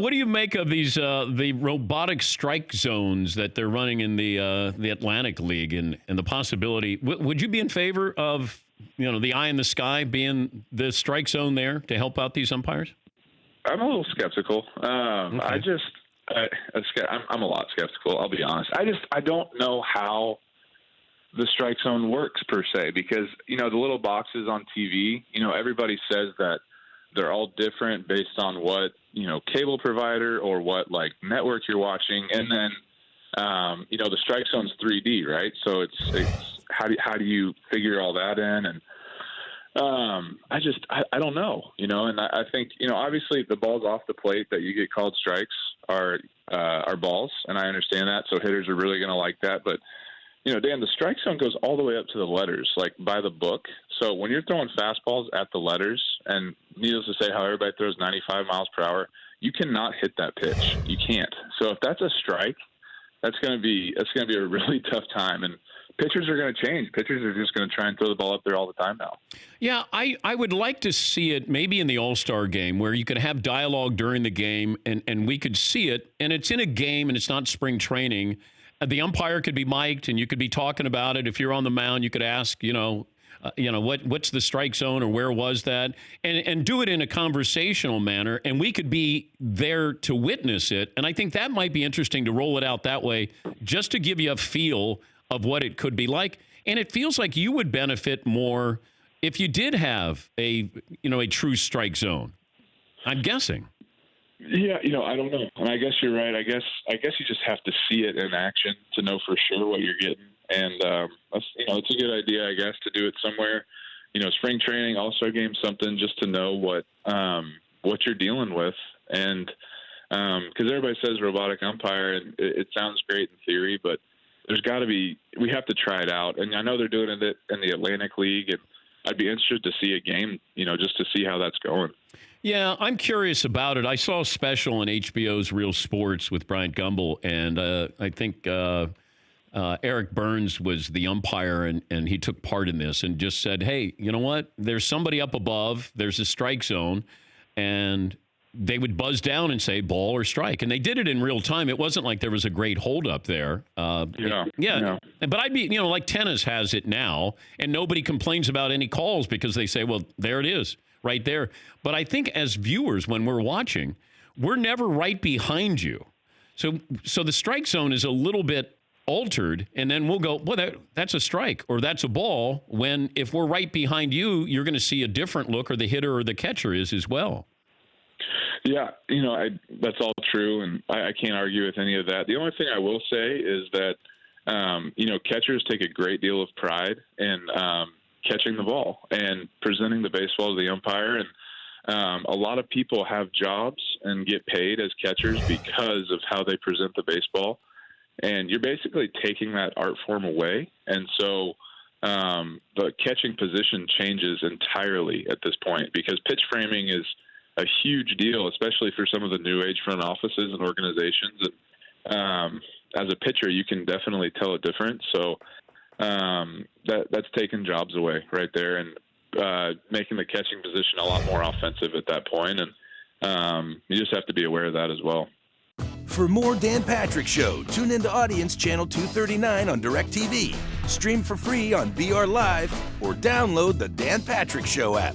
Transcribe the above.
What do you make of these the robotic strike zones that they're running in the Atlantic League and the possibility? Would you be in favor of the eye in the sky being the strike zone there to help out these umpires? I'm a little skeptical. Okay. I'm a lot skeptical. I'll be honest. I don't know how the strike zone works per se, because the little boxes on TV. Everybody says that they're all different based on what cable provider or what network you're watching, and then the strike zone's 3D, right? So it's how do you figure all that in? And I don't know, and I think, obviously the balls off the plate that you get called strikes are balls, and I understand that. So hitters are really going to like that. But, Dan, the strike zone goes all the way up to the letters, like by the book. So when you're throwing fastballs at the letters, and needless to say how everybody throws 95 miles per hour, you cannot hit that pitch. You can't. So if that's a strike, that's going to be a really tough time. And pitchers are going to change. Pitchers are just going to try and throw the ball up there all the time now. Yeah, I would like to see it maybe in the All-Star game where you could have dialogue during the game and we could see it, and it's in a game and it's not spring training. The umpire could be mic'd and you could be talking about it. If you're on the mound, you could ask, what's the strike zone or where was that? And do it in a conversational manner, and we could be there to witness it. And I think that might be interesting to roll it out that way, just to give you a feel of what it could be like. And it feels like you would benefit more if you did have a true strike zone, I'm guessing. Yeah, I don't know. And I guess you're right. I guess you just have to see it in action to know for sure what you're getting. And it's a good idea, I guess, to do it somewhere. Spring training, All-Star game, something just to know what you're dealing with. And because everybody says robotic umpire, and it sounds great in theory, but we have to try it out. And I know they're doing it in the Atlantic League, and I'd be interested to see a game, just to see how that's going. Yeah, I'm curious about it. I saw a special on HBO's Real Sports with Bryant Gumbel, and I think Eric Burns was the umpire, and he took part in this and just said, hey, you know what? There's somebody up above. There's a strike zone, and they would buzz down and say ball or strike. And they did it in real time. It wasn't like there was a great holdup there. Yeah. But I'd be, like tennis has it now, and nobody complains about any calls because they say, well, there it is right there. But I think as viewers, when we're watching, we're never right behind you. So the strike zone is a little bit altered, and then we'll go, well, that's a strike or that's a ball, when if we're right behind you, you're going to see a different look, or the hitter or the catcher is as well. Yeah, that's all true, and I can't argue with any of that. The only thing I will say is that, catchers take a great deal of pride in catching the ball and presenting the baseball to the umpire. And a lot of people have jobs and get paid as catchers because of how they present the baseball. And you're basically taking that art form away. And so the catching position changes entirely at this point, because pitch framing is a huge deal, especially for some of the new age front offices and organizations. And as a pitcher, you can definitely tell a difference. So that's taking jobs away right there, and making the catching position a lot more offensive at that point. And you just have to be aware of that as well. For more Dan Patrick Show, tune into Audience Channel 239 on DirecTV. Stream for free on BR Live, or download the Dan Patrick Show app.